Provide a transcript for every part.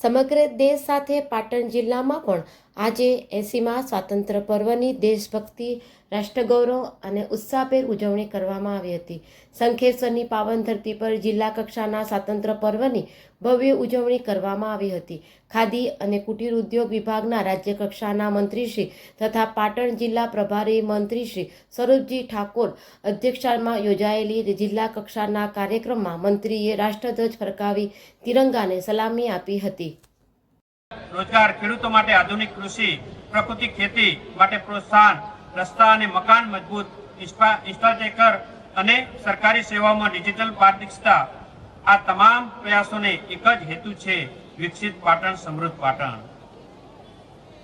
સમગ્ર દેશ સાથે પાટણ જિલ્લામાં પણ આજે 80મા સ્વાતંત્ર્ય પર્વની દેશભક્તિ, રાષ્ટ્રગૌરવ અને ઉત્સાહભેર ઉજવણી કરવામાં આવી હતી. શંખેશ્વરની પાવન ધરતી પર જિલ્લા કક્ષાના સ્વાતંત્ર્ય પર્વની ભવ્ય ઉજવણી કરવામાં આવી હતી. ખાદી અને કુટીર ઉદ્યોગ વિભાગના રાજ્ય કક્ષાના મંત્રીશ્રી તથા પાટણ જિલ્લા પ્રભારી મંત્રીશ્રી સ્વરૂપજી ઠાકોર અધ્યક્ષતામાં યોજાયેલી જિલ્લા કક્ષાના કાર્યક્રમમાં મંત્રીએ રાષ્ટ્રધ્વજ ફરકાવી તિરંગાને સલામી આપી હતી. રોજગાર, ખેડૂતો માટે આધુનિક કૃષિ, પ્રકૃતિ ખેતી માટે પ્રોત્સાહન, રસ્તા અને મકાન મજબૂત, ઇન્ફ્રાસ્ટ્રક્ચર અને સરકારી સેવાઓમાં ડિજિટલ પારદર્શિતા, આ તમામ પ્રયાસોને એક જ હેતુ છે: વિકસિત પાટણ, સમૃદ્ધ પાટણ.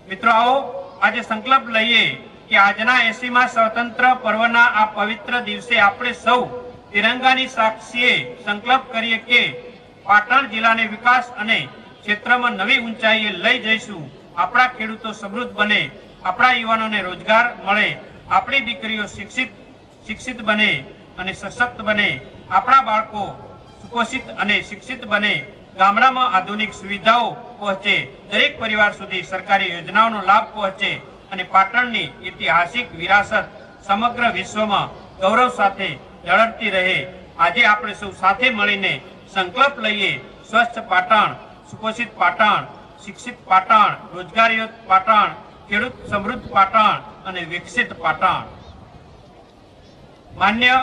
મિત્રો, આવો આજે સંકલ્પ લઈએ કે આજના 80મા સ્વતંત્ર પર્વના આ પવિત્ર દિવસે આપણે સૌ તિરંગાની સાક્ષીએ સંકલ્પ કરીએ કે પાટણ જિલ્લાને વિકાસ અને ક્ષેત્રમાં નવી ઊંચાઈએ લઈ જઈશું. આપણા ખેડૂતો સમૃદ્ધ બને, આપણા યુવાનોને રોજગાર મળે, આપણી દીકરીઓ શિક્ષિત બને અને સશક્ત બને, આપણા બાળકો સુપોષિત અને શિક્ષિત બને, ગામડામાં આધુનિક સુવિધાઓ પહોંચે, દરેક પરિવાર સુધી સરકારી યોજનાઓનો લાભ પહોંચે અને પાટણની ઐતિહાસિક વિરાસત સમગ્ર વિશ્વમાં ગૌરવ સાથે ઝળકતી રહે. આજે આપણે સૌ સાથે મળીને સંકલ્પ લઈએ: સ્વચ્છ પાટણ, સુપોષિત પાટણ, શિક્ષિત પાટણ, રોજગારીયુક્ત પાટણ, ખેડૂત સમૃદ્ધ પાટણ અને વિકસિત પાટણ. માન્ય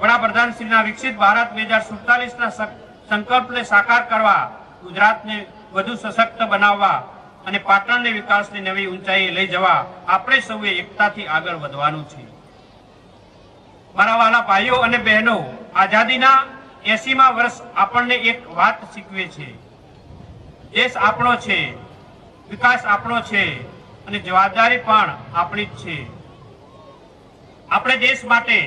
વડાપ્રધાનશ્રીના વિકસિત ભારત 2047ના સંકલ્પને સાકાર કરવા, ગુજરાતને વધુ સશક્ત બનાવવા અને પાટણને વિકાસની નવી ઊંચાઈએ લઈ જવા આપણે સૌએ એકતાથી આગળ વધવાનું છે. મારા વહાલા ભાઈઓ અને બહેનો, આઝાદીના 80મા વર્ષ આપણને એક વાત શીખવે છે: દેશ આપણો છે, વિકાસ આપણો છે અને જવાબદારી પણ આપણી જ છે. આપણે દેશ માટે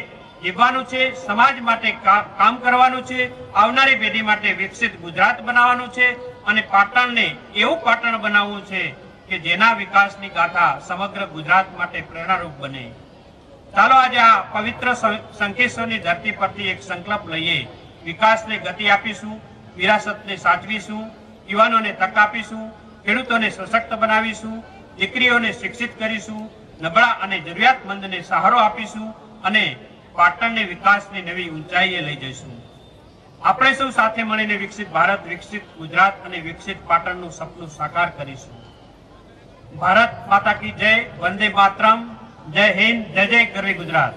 જીવવાનું છે, સમાજ માટે કામ કરવાનું છે, આવનારી પેઢી માટે વિકસિત ગુજરાત બનાવવાનું છે અને પાટણને એવું પાટણ બનાવવું છે કે જેના વિકાસની ગાથા સમગ્ર ગુજરાત માટે પ્રેરણારૂપ બને. ચાલો આજે આ પવિત્ર શંખેશ્વરની ધરતી પરથી એક સંકલ્પ લઈએ: વિકાસને ગતિ આપીશું, વિરાસતને સાચવીશું, યુવાનોને તક આપીશું, ખેડૂતોને સશક્ત બનાવીશું, દીકરીઓને શિક્ષિત કરીશું, નબળા અને જરૂરિયાતમંદને સહારો આપીશું અને પાટણને વિકાસની નવી ઊંચાઈએ લઈ જઈશું. આપણે સૌ સાથે મળીને વિકસિત ભારત, વિકસિત ગુજરાત અને વિકસિત પાટણનું સપનું સાકાર કરીશું. ભારત માતા કી જય. વંદે માતરમ. જય હિન્દ. જય જય ગરવી ગુજરાત.